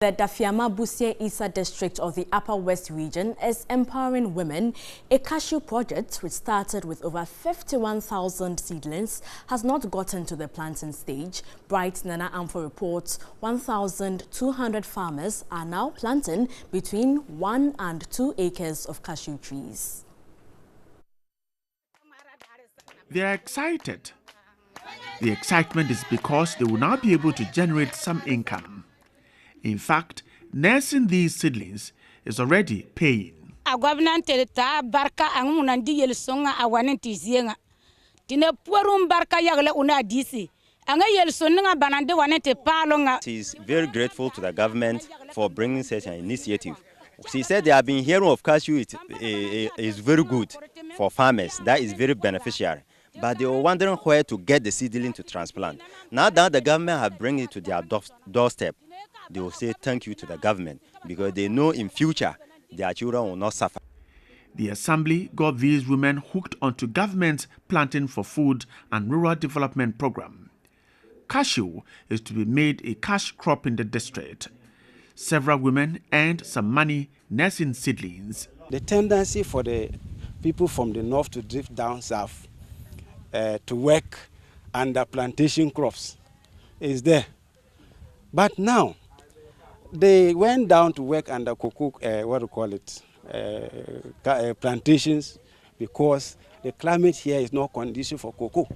The Dafiama Busie Isa district of the Upper West region is empowering women. A cashew project, which started with over 51,000 seedlings, has not gotten to the planting stage. Bright Nana Amfo reports 1,200 farmers are now planting between 1 and 2 acres of cashew trees. They are excited. The excitement is because they will now be able to generate some income. In fact, nursing these seedlings is already paying. She's very grateful to the government for bringing such an initiative. She said they have been hearing of cashew is very good for farmers. That is very beneficial. But they were wondering where to get the seedling to transplant. Now that the government have bring it to their doorstep, they will say thank you to the government because they know in future their children will not suffer. The assembly got these women hooked onto government's Planting for Food and Rural Development program. Cashew is to be made a cash crop in the district. Several women earned some money nursing seedlings. The tendency for the people from the north to drift down south to work under plantation crops is there. But now, they went down to work under cocoa, plantations, because the climate here is not conducive for cocoa.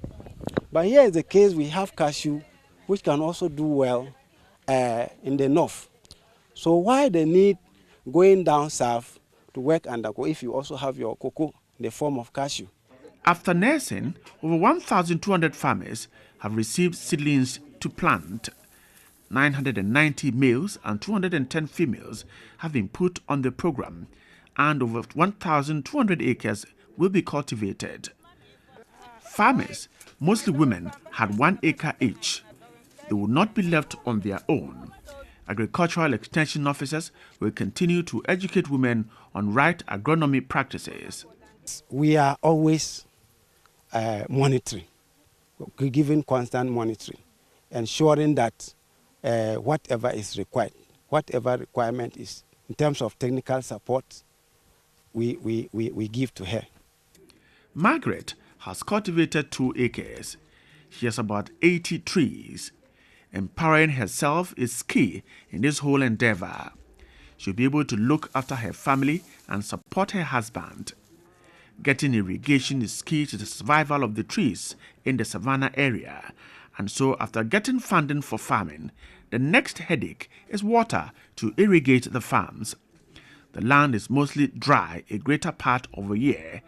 But here is the case, we have cashew, which can also do well in the north. So why the need going down south to work under cocoa if you also have your cocoa in the form of cashew? After nursing, over 1,200 farmers have received seedlings to plant. 990 males and 210 females have been put on the program, and over 1,200 acres will be cultivated. Farmers, mostly women, had 1 acre each. They will not be left on their own. Agricultural extension officers will continue to educate women on right agronomy practices. We are always monitoring, giving constant monitoring, ensuring that whatever is required, whatever requirement is in terms of technical support, we give to her. Margaret has cultivated 2 acres. She has about 80 trees. Empowering herself is key in this whole endeavor. She'll be able to look after her family and support her husband. Getting irrigation is key to the survival of the trees in the savannah area. And so after getting funding for farming, the next headache is water to irrigate the farms. The land is mostly dry a greater part of the year,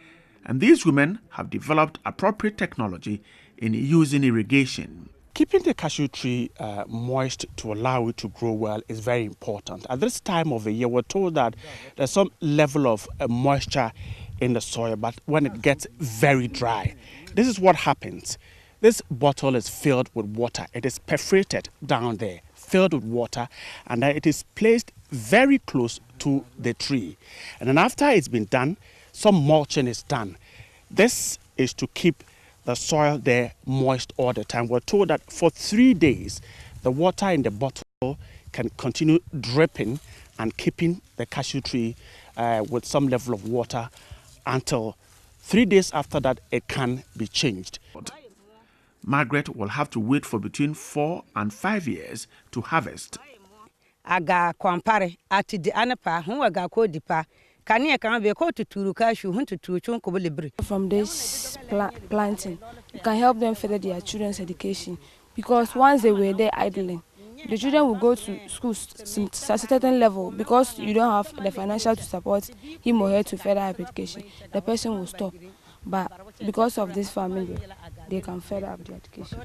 and these women have developed appropriate technology in using irrigation. Keeping the cashew tree moist to allow it to grow well is very important. At this time of the year, we're told that there's some level of moisture in the soil, but when it gets very dry, this is what happens. This bottle is filled with water. It is perforated down there, filled with water, and then it is placed very close to the tree. And then after it's been done, some mulching is done. This is to keep the soil there moist all the time. We're told that for 3 days, the water in the bottle can continue dripping and keeping the cashew tree with some level of water until 3 days after that it can be changed. Margaret will have to wait for between 4 and 5 years to harvest. From this planting, it can help them further their children's education, because once they were there idling, the children will go to school to a certain level. Because you don't have the financial to support him or her to further education, the person will stop. But because of this family, they can further up their education.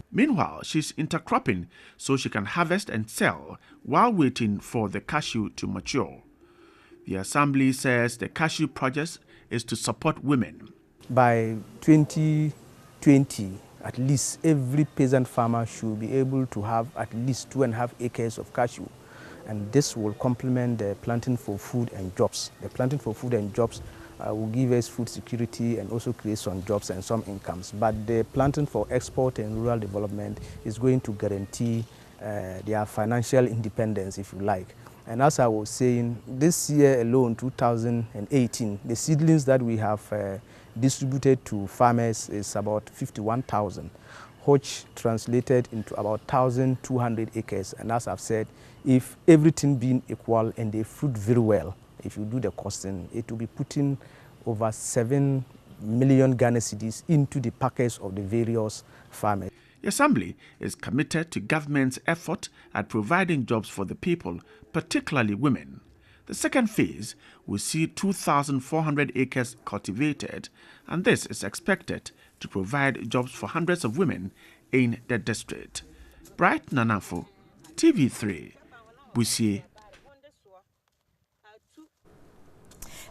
Meanwhile, she's intercropping so she can harvest and sell while waiting for the cashew to mature. The assembly says the cashew project is to support women. By 2020, at least every peasant farmer should be able to have at least 2.5 acres of cashew. And this will complement the planting for food and jobs. The planting for food and jobs will give us food security and also create some jobs and some incomes. But the planting for export and rural development is going to guarantee their financial independence, if you like. And as I was saying, this year alone, 2018, the seedlings that we have distributed to farmers is about 51,000, which translated into about 1,200 acres. And as I've said, if everything being equal and they fruit very well, if you do the costing, it will be putting over 7 million Ghana cedis into the pockets of the various farmers. The Assembly is committed to government's effort at providing jobs for the people, particularly women. The second phase will see 2,400 acres cultivated, and this is expected to provide jobs for hundreds of women in the district. Bright Nanafo, TV3, Busie.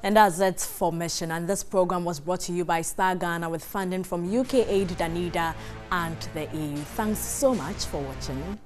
And that's it for Mission. And this program was brought to you by Star Ghana with funding from UK Aid, Danida, and the EU. Thanks so much for watching.